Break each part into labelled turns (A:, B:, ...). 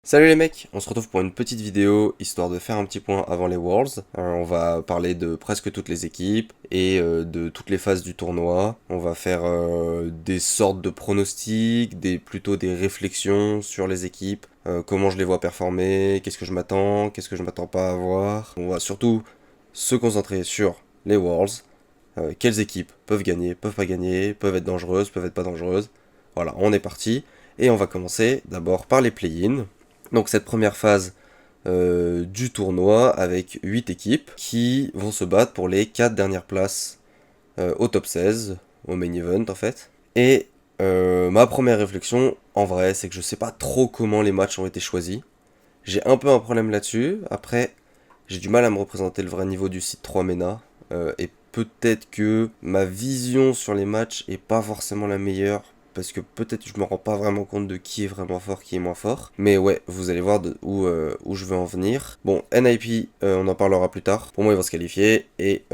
A: Salut les mecs, on se retrouve pour une petite vidéo histoire de faire un petit point avant les Worlds. On va parler de presque toutes les équipes et de toutes les phases du tournoi. On va faire des sortes de pronostics, plutôt des réflexions sur les équipes, comment je les vois performer, qu'est-ce que je m'attends pas à voir. On va surtout se concentrer sur les Worlds, quelles équipes peuvent gagner, peuvent pas gagner, peuvent être dangereuses, peuvent être pas dangereuses. Voilà, on est parti et on va commencer d'abord par les play-in. Donc cette première phase du tournoi avec 8 équipes qui vont se battre pour les 4 dernières places au top 16, au main event en fait. Et ma première réflexion, en vrai, c'est que je sais pas trop comment les matchs ont été choisis. J'ai un peu un problème là-dessus. Après, j'ai du mal à me représenter le vrai niveau du site 3 MENA. Et peut-être que ma vision sur les matchs est pas forcément la meilleure. Parce que peut-être je me rends pas vraiment compte de qui est vraiment fort, qui est moins fort. Mais ouais, vous allez voir où je veux en venir. Bon, NIP, on en parlera plus tard. Pour moi, ils vont se qualifier. Et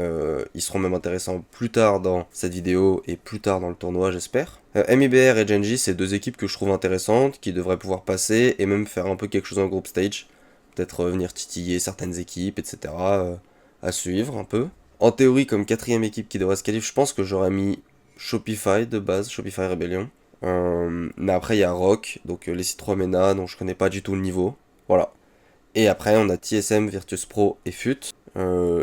A: ils seront même intéressants plus tard dans cette vidéo et plus tard dans le tournoi, j'espère. MIBR et Genji, c'est deux équipes que je trouve intéressantes, qui devraient pouvoir passer et même faire un peu quelque chose en group stage. Peut-être venir titiller certaines équipes, etc. À suivre un peu. En théorie, comme quatrième équipe qui devrait se qualifier, je pense que j'aurais mis Shopify de base, Shopify Rebellion. Mais après, il y a Rock, donc les C3 MENA, dont je connais pas du tout le niveau. Voilà. Et après, on a TSM, Virtus Pro et FUT.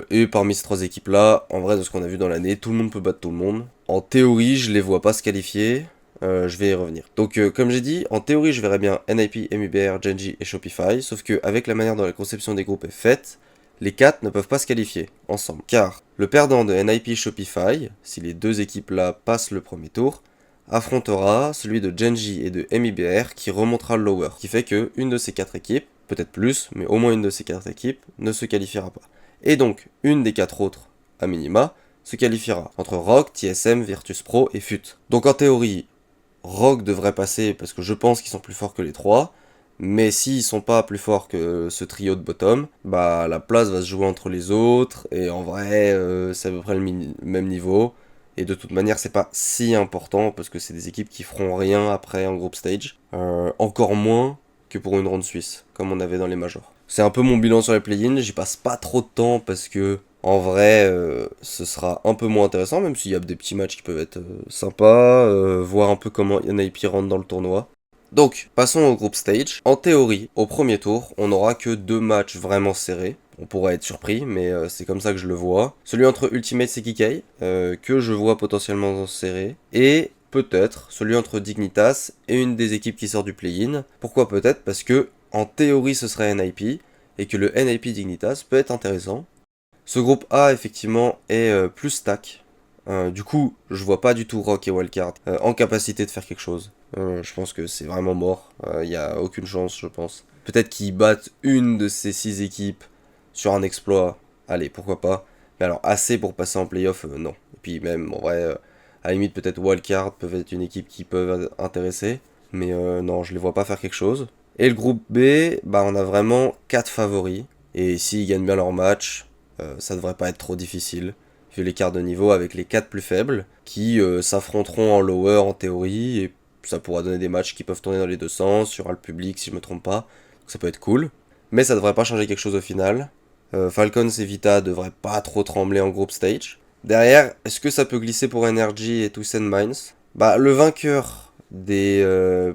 A: Et parmi ces trois équipes-là, en vrai, de ce qu'on a vu dans l'année, tout le monde peut battre tout le monde. En théorie, je les vois pas se qualifier. Je vais y revenir. Donc, comme j'ai dit, en théorie, je verrais bien NIP, MUBR, Genji et Shopify. Sauf que, avec la manière dont la conception des groupes est faite, les 4 ne peuvent pas se qualifier ensemble. Car le perdant de NIP Shopify, si les deux équipes-là passent le premier tour, affrontera celui de Genji et de MIBR qui remontera le lower. Ce qui fait que une de ces 4 équipes, peut-être plus, mais au moins une de ces 4 équipes, ne se qualifiera pas. Et donc, une des 4 autres, à minima, se qualifiera entre Rock, TSM, Virtus Pro et FUT. Donc en théorie, Rock devrait passer parce que je pense qu'ils sont plus forts que les 3. Mais s'ils sont pas plus forts que ce trio de bottom, bah la place va se jouer entre les autres. Et en vrai, c'est à peu près le même niveau. Et de toute manière, c'est pas si important parce que c'est des équipes qui feront rien après en group stage. Encore moins que pour une ronde suisse, comme on avait dans les majors. C'est un peu mon bilan sur les play-in. J'y passe pas trop de temps parce que en vrai, ce sera un peu moins intéressant, même s'il y a des petits matchs qui peuvent être sympas, voir un peu comment NIP rentre dans le tournoi. Donc, passons au group stage. En théorie, au premier tour, on n'aura que 2 matchs vraiment serrés. On pourrait être surpris, mais c'est comme ça que je le vois. Celui entre Ultimate et Kikai, que je vois potentiellement serré. Et peut-être celui entre Dignitas et une des équipes qui sort du play-in. Pourquoi peut-être? Parce que, en théorie, ce serait NIP. Et que le NIP Dignitas peut être intéressant. Ce groupe A, effectivement, est plus stack. Du coup, je vois pas du tout Rock et Wildcard en capacité de faire quelque chose. Je pense que c'est vraiment mort. Il n'y a aucune chance, je pense. Peut-être qu'ils battent une de ces 6 équipes sur un exploit. Allez, pourquoi pas. Mais alors, assez pour passer en playoff, non. Et puis même, en vrai, à la limite, peut-être Wildcard peuvent être une équipe qui peut intéresser. Mais non, je les vois pas faire quelque chose. Et le groupe B, bah on a vraiment 4 favoris. Et s'ils gagnent bien leur match, ça devrait pas être trop difficile. Vu l'écart de niveau avec les 4 plus faibles, qui s'affronteront en lower en théorie, et ça pourra donner des matchs qui peuvent tourner dans les deux sens, il y aura le public si je me trompe pas, donc ça peut être cool. Mais ça devrait pas changer quelque chose au final. Falcons et Vita devraient pas trop trembler en group stage. Derrière, est-ce que ça peut glisser pour Energy et Twist Minds? Bah, le vainqueur des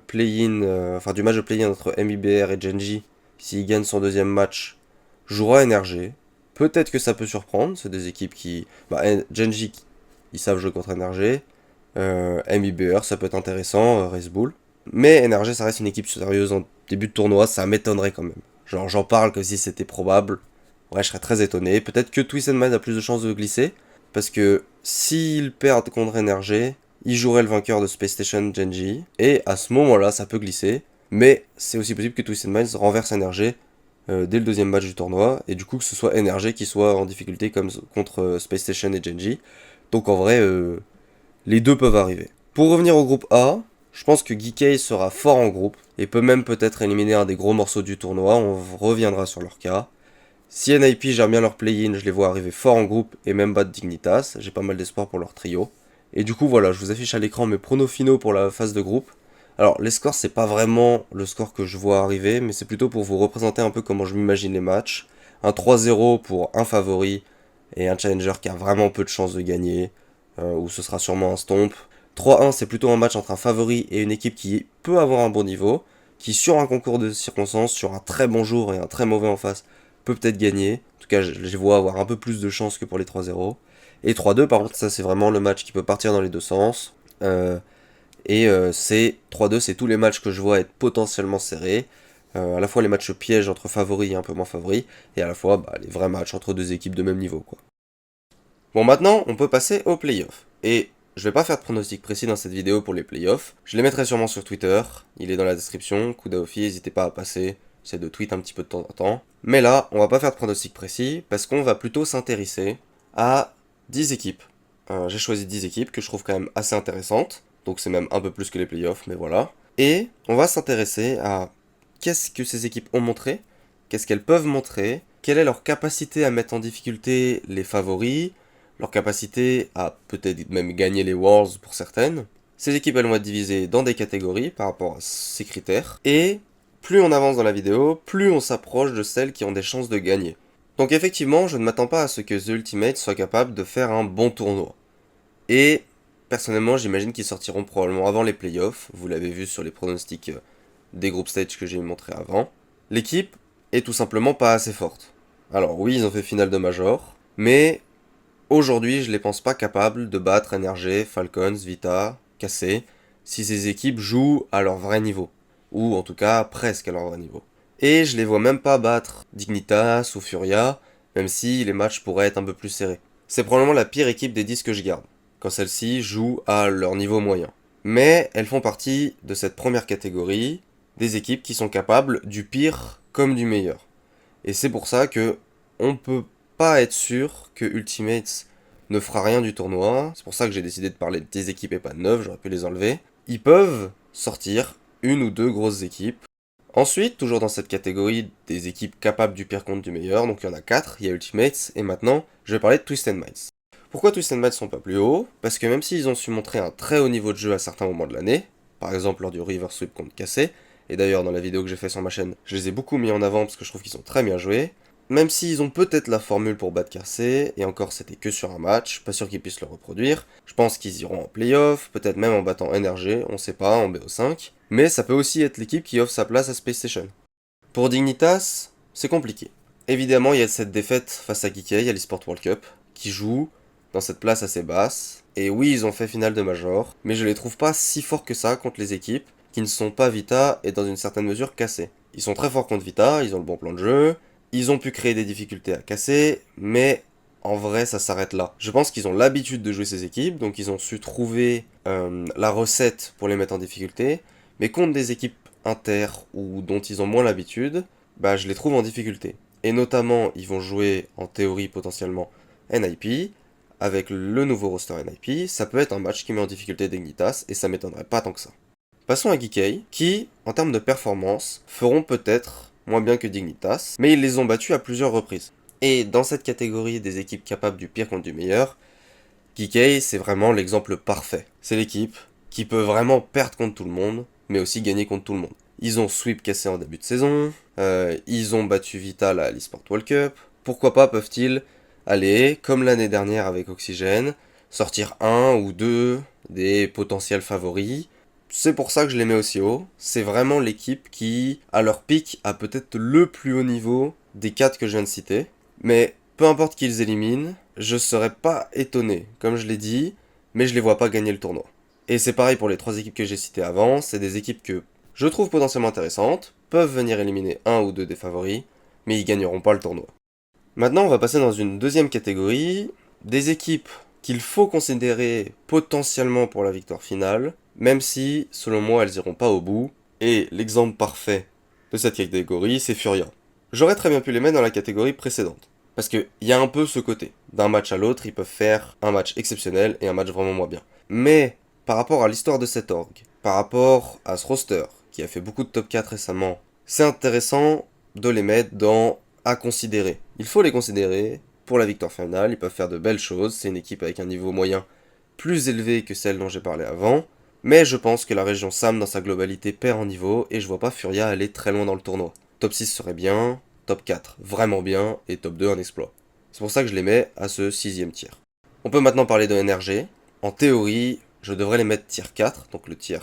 A: play-in, enfin du match de play-in entre MIBR et Genji, s'il gagne son deuxième match, jouera NRG. Peut-être que ça peut surprendre, c'est des équipes qui... Bah, Genji, ils savent jouer contre NRG. MIBR, ça peut être intéressant, Race Bull. Mais NRG, ça reste une équipe sérieuse en début de tournoi, ça m'étonnerait quand même. Genre, j'en parle comme si c'était probable. Ouais, je serais très étonné. Peut-être que Twist Mind a plus de chances de glisser. Parce que s'ils perdent contre NRG, ils joueraient le vainqueur de Space Station Genji. Et à ce moment-là, ça peut glisser. Mais c'est aussi possible que Twisted Minds renverse NRG dès le deuxième match du tournoi. Et du coup, que ce soit NRG qui soit en difficulté comme contre Space Station et Genji. Donc en vrai, les deux peuvent arriver. Pour revenir au groupe A, je pense que Geekay sera fort en groupe. Et peut même peut-être éliminer un des gros morceaux du tournoi. On reviendra sur leur cas. Si NIP gère bien leur play-in, je les vois arriver fort en groupe et même battre Dignitas. J'ai pas mal d'espoir pour leur trio. Et du coup, voilà, je vous affiche à l'écran mes pronos finaux pour la phase de groupe. Alors, les scores, c'est pas vraiment le score que je vois arriver, mais c'est plutôt pour vous représenter un peu comment je m'imagine les matchs. Un 3-0 pour un favori et un challenger qui a vraiment peu de chances de gagner, ou ce sera sûrement un stomp. 3-1, c'est plutôt un match entre un favori et une équipe qui peut avoir un bon niveau, qui sur un concours de circonstances, sur un très bon jour et un très mauvais en face, peut peut-être gagner. En tout cas, je les vois avoir un peu plus de chances que pour les 3-0. Et 3-2, par contre, ça c'est vraiment le match qui peut partir dans les deux sens. C'est 3-2, c'est tous les matchs que je vois être potentiellement serrés. À la fois les matchs pièges entre favoris et un peu moins favoris, et à la fois les vrais matchs entre deux équipes de même niveau, quoi. Bon, maintenant, on peut passer aux playoffs. Et je vais pas faire de pronostic précis dans cette vidéo pour les playoffs. Je les mettrai sûrement sur Twitter. Il est dans la description. Kudaofi, n'hésitez pas à passer. J'essaie de tweet un petit peu de temps en temps. Mais là, on va pas faire de pronostic précis parce qu'on va plutôt s'intéresser à 10 équipes. J'ai choisi 10 équipes que je trouve quand même assez intéressantes. Donc c'est même un peu plus que les playoffs, mais voilà. Et on va s'intéresser à qu'est-ce que ces équipes ont montré, qu'est-ce qu'elles peuvent montrer, quelle est leur capacité à mettre en difficulté les favoris, leur capacité à peut-être même gagner les Worlds pour certaines. Ces équipes elles vont être divisées dans des catégories par rapport à ces critères, et plus on avance dans la vidéo, plus on s'approche de celles qui ont des chances de gagner. Donc effectivement, je ne m'attends pas à ce que The Ultimate soit capable de faire un bon tournoi. Et personnellement, j'imagine qu'ils sortiront probablement avant les playoffs, vous l'avez vu sur les pronostics des group stage que j'ai montré avant. L'équipe est tout simplement pas assez forte. Alors oui, ils ont fait finale de Major, mais aujourd'hui, je les pense pas capables de battre NRG, Falcons, Vita, KC, si ces équipes jouent à leur vrai niveau. Ou en tout cas, presque à leur vrai niveau. Et je les vois même pas battre Dignitas ou Furia, même si les matchs pourraient être un peu plus serrés. C'est probablement la pire équipe des 10 que je garde, quand celles-ci jouent à leur niveau moyen. Mais elles font partie de cette première catégorie, des équipes qui sont capables du pire comme du meilleur. Et c'est pour ça que on peut pas être sûr que Ultimates ne fera rien du tournoi. C'est pour ça que j'ai décidé de parler de 10 équipes et pas de 9, j'aurais pu les enlever. Ils peuvent sortir une ou deux grosses équipes. Ensuite, toujours dans cette catégorie des équipes capables du pire contre du meilleur, donc il y en a 4, il y a Ultimates, et maintenant, je vais parler de Twisted Minds. Pourquoi Twisted Minds sont pas plus hauts? Parce que même s'ils ont su montrer un très haut niveau de jeu à certains moments de l'année, par exemple lors du River Sweep contre KC, et d'ailleurs dans la vidéo que j'ai fait sur ma chaîne, je les ai beaucoup mis en avant parce que je trouve qu'ils sont très bien joués, même s'ils ont peut-être la formule pour battre KC, et encore c'était que sur un match, pas sûr qu'ils puissent le reproduire, je pense qu'ils iront en playoff, peut-être même en battant NRG, on sait pas, en BO5, mais ça peut aussi être l'équipe qui offre sa place à Space Station. Pour Dignitas, c'est compliqué. Évidemment, il y a cette défaite face à Geekei à l'eSport World Cup, qui joue dans cette place assez basse, et oui, ils ont fait finale de Major, mais je les trouve pas si forts que ça contre les équipes qui ne sont pas Vita et dans une certaine mesure cassés. Ils sont très forts contre Vita, ils ont le bon plan de jeu, ils ont pu créer des difficultés à casser, mais en vrai, ça s'arrête là. Je pense qu'ils ont l'habitude de jouer ces équipes, donc ils ont su trouver la recette pour les mettre en difficulté, mais contre des équipes inter ou dont ils ont moins l'habitude, je les trouve en difficulté. Et notamment, ils vont jouer en théorie potentiellement NIP, avec le nouveau roster NIP, ça peut être un match qui met en difficulté Dignitas, et ça m'étonnerait pas tant que ça. Passons à Geekei, qui, en termes de performance, feront peut-être moins bien que Dignitas, mais ils les ont battus à plusieurs reprises. Et dans cette catégorie des équipes capables du pire contre du meilleur, Geekei, c'est vraiment l'exemple parfait. C'est l'équipe qui peut vraiment perdre contre tout le monde, mais aussi gagner contre tout le monde. Ils ont sweep cassé en début de saison, ils ont battu Vital à l'eSport World Cup. Pourquoi pas peuvent-ils aller, comme l'année dernière avec Oxygène, sortir un ou deux des potentiels favoris. C'est pour ça que je les mets aussi haut. C'est vraiment l'équipe qui, à leur pic, a peut-être le plus haut niveau des 4 que je viens de citer. Mais peu importe qu'ils éliminent, je serais pas étonné, comme je l'ai dit, mais je les vois pas gagner le tournoi. Et c'est pareil pour les 3 équipes que j'ai citées avant, c'est des équipes que je trouve potentiellement intéressantes, peuvent venir éliminer un ou deux des favoris, mais ils gagneront pas le tournoi. Maintenant, on va passer dans une deuxième catégorie, des équipes qu'il faut considérer potentiellement pour la victoire finale, même si, selon moi, elles iront pas au bout. Et l'exemple parfait de cette catégorie, c'est Furia. J'aurais très bien pu les mettre dans la catégorie précédente. Parce qu'il y a un peu ce côté. D'un match à l'autre, ils peuvent faire un match exceptionnel et un match vraiment moins bien. Mais, par rapport à l'histoire de cet org, par rapport à ce roster, qui a fait beaucoup de top 4 récemment, c'est intéressant de les mettre dans à considérer. Il faut les considérer pour la victoire finale, ils peuvent faire de belles choses, c'est une équipe avec un niveau moyen plus élevé que celle dont j'ai parlé avant, Mais je pense que la région SAM dans sa globalité perd en niveau et je vois pas Furia aller très loin dans le tournoi. Top 6 serait bien, top 4 vraiment bien et top 2 un exploit. C'est pour ça que je les mets à ce 6ème tier. On peut maintenant parler de NRG. En théorie, je devrais les mettre tier 4, donc le tier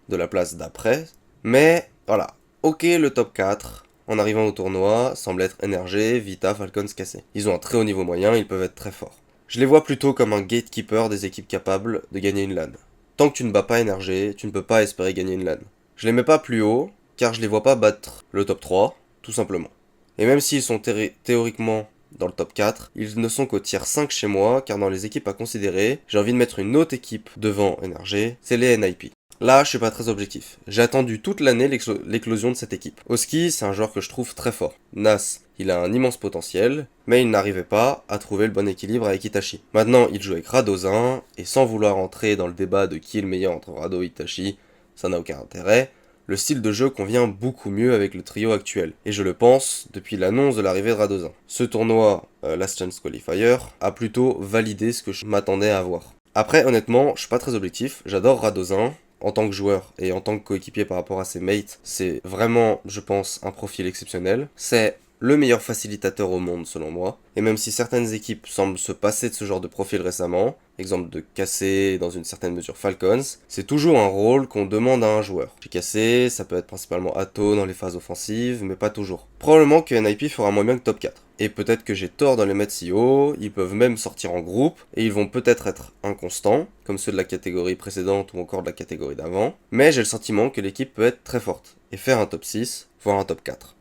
A: de la place d'après. Mais voilà, ok le top 4, en arrivant au tournoi, semble être NRG, Vita, Falcons, KC. Ils ont un très haut niveau moyen, ils peuvent être très forts. Je les vois plutôt comme un gatekeeper des équipes capables de gagner une LAN. Tant que tu ne bats pas NRG, tu ne peux pas espérer gagner une LAN. Je les mets pas plus haut, car je les vois pas battre le top 3, tout simplement. Et même s'ils sont théoriquement dans le top 4, ils ne sont qu'au tier 5 chez moi, car dans les équipes à considérer, j'ai envie de mettre une autre équipe devant NRG, c'est les NIP. Là, je suis pas très objectif. J'ai attendu toute l'année l'éclosion de cette équipe. Oski, c'est un joueur que je trouve très fort. Nas, il a un immense potentiel, mais il n'arrivait pas à trouver le bon équilibre avec Itachi. Maintenant, il joue avec Radozin, et sans vouloir entrer dans le débat de qui est le meilleur entre Rado et Itachi, ça n'a aucun intérêt, le style de jeu convient beaucoup mieux avec le trio actuel, et je le pense depuis l'annonce de l'arrivée de Radozin. Ce tournoi, Last Chance Qualifier, a plutôt validé ce que je m'attendais à voir. Après, honnêtement, je suis pas très objectif, j'adore Radozin, en tant que joueur et en tant que coéquipier par rapport à ses mates, c'est vraiment, je pense, un profil exceptionnel. C'est le meilleur facilitateur au monde selon moi. Et même si certaines équipes semblent se passer de ce genre de profil récemment, exemple de KC et dans une certaine mesure Falcons, c'est toujours un rôle qu'on demande à un joueur. Chez KC, ça peut être principalement Atto dans les phases offensives, mais pas toujours. Probablement que NIP fera moins bien que top 4. Et peut-être que j'ai tort dans les mettre si haut, ils peuvent même sortir en groupe, et ils vont peut-être être inconstants, comme ceux de la catégorie précédente ou encore de la catégorie d'avant, mais j'ai le sentiment que l'équipe peut être très forte, et faire un top 6, voire un top 4.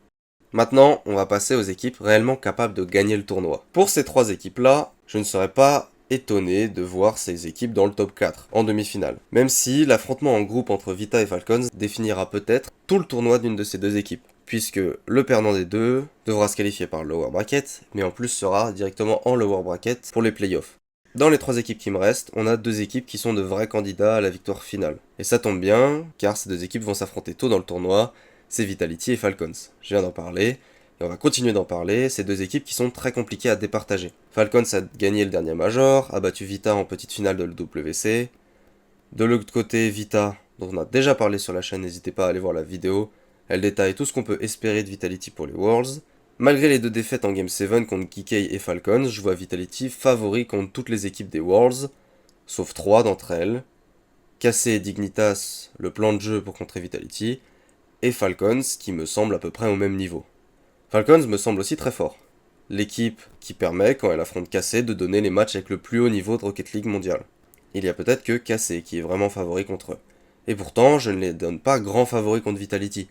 A: Maintenant, on va passer aux équipes réellement capables de gagner le tournoi. Pour ces trois équipes-là, je ne serais pas étonné de voir ces équipes dans le top 4, en demi-finale. Même si l'affrontement en groupe entre Vita et Falcons définira peut-être tout le tournoi d'une de ces deux équipes, puisque le perdant des deux devra se qualifier par le lower bracket, mais en plus sera directement en lower bracket pour les playoffs. Dans les trois équipes qui me restent, on a deux équipes qui sont de vrais candidats à la victoire finale. Et ça tombe bien, car ces deux équipes vont s'affronter tôt dans le tournoi, c'est Vitality et Falcons. Je viens d'en parler, et on va continuer d'en parler, ces deux équipes qui sont très compliquées à départager. Falcons a gagné le dernier Major, a battu Vita en petite finale de l'WC. De l'autre côté, Vita, dont on a déjà parlé sur la chaîne, n'hésitez pas à aller voir la vidéo, elle détaille tout ce qu'on peut espérer de Vitality pour les Worlds. Malgré les deux défaites en Game 7 contre Kikei et Falcons, je vois Vitality favori contre toutes les équipes des Worlds, sauf 3 d'entre elles. KC et Dignitas, le plan de jeu pour contrer Vitality, et Falcons qui me semble à peu près au même niveau. Falcons me semble aussi très fort. L'équipe qui permet, quand elle affronte KC, de donner les matchs avec le plus haut niveau de Rocket League mondial. Il y a peut-être que KC qui est vraiment favori contre eux. Et pourtant, je ne les donne pas grands favoris contre Vitality.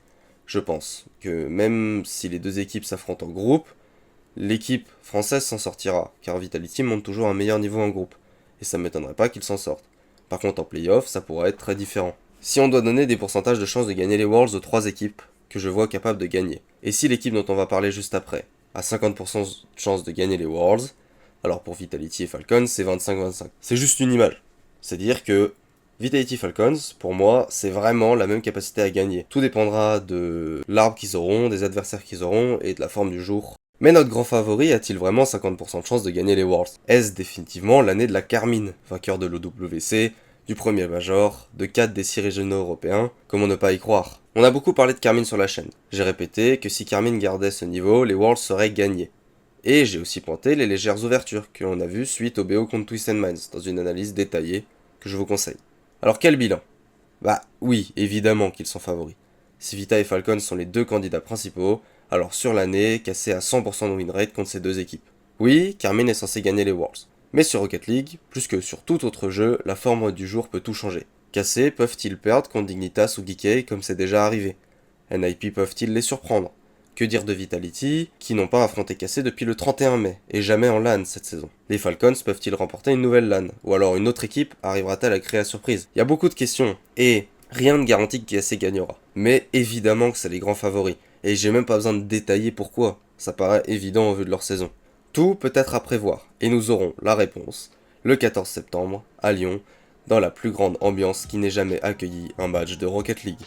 A: Je pense que même si les deux équipes s'affrontent en groupe, l'équipe française s'en sortira, car Vitality monte toujours un meilleur niveau en groupe, et ça ne m'étonnerait pas qu'ils s'en sortent. Par contre en playoff, ça pourrait être très différent. Si on doit donner des pourcentages de chances de gagner les Worlds aux trois équipes que je vois capables de gagner, et si l'équipe dont on va parler juste après a 50% de chances de gagner les Worlds, alors pour Vitality et Falcons, c'est 25-25. C'est juste une image. C'est-à-dire que Vitality Falcons, pour moi, c'est vraiment la même capacité à gagner. Tout dépendra de l'arbre qu'ils auront, des adversaires qu'ils auront et de la forme du jour. Mais notre grand favori a-t-il vraiment 50% de chance de gagner les Worlds? Est-ce définitivement l'année de la Carmine, vainqueur de l'OWC, du premier Major, de 4 des 6 régionaux européens? Comment ne pas y croire? On a beaucoup parlé de Carmine sur la chaîne. J'ai répété que si Carmine gardait ce niveau, les Worlds seraient gagnés. Et j'ai aussi pointé les légères ouvertures que l'on a vues suite au BO contre Twist Minds, dans une analyse détaillée que je vous conseille. Alors quel bilan? Bah oui, évidemment qu'ils sont favoris. Si Vita et Falcons sont les deux candidats principaux, alors sur l'année, KC à 100% de win rate contre ces deux équipes. Oui, Carmine est censé gagner les Worlds. Mais sur Rocket League, plus que sur tout autre jeu, la forme du jour peut tout changer. KC peuvent-ils perdre contre Dignitas ou Geekei comme c'est déjà arrivé? NIP peuvent-ils les surprendre? Que dire de Vitality, qui n'ont pas affronté KC depuis le 31 mai, et jamais en LAN cette saison? Les Falcons peuvent-ils remporter une nouvelle LAN? Ou alors une autre équipe arrivera-t-elle à créer la surprise? Il y a beaucoup de questions, et rien ne garantit que KC gagnera. Mais évidemment que c'est les grands favoris, et j'ai même pas besoin de détailler pourquoi, ça paraît évident au vu de leur saison. Tout peut être à prévoir, et nous aurons la réponse le 14 septembre, à Lyon, dans la plus grande ambiance qui n'ait jamais accueilli un match de Rocket League.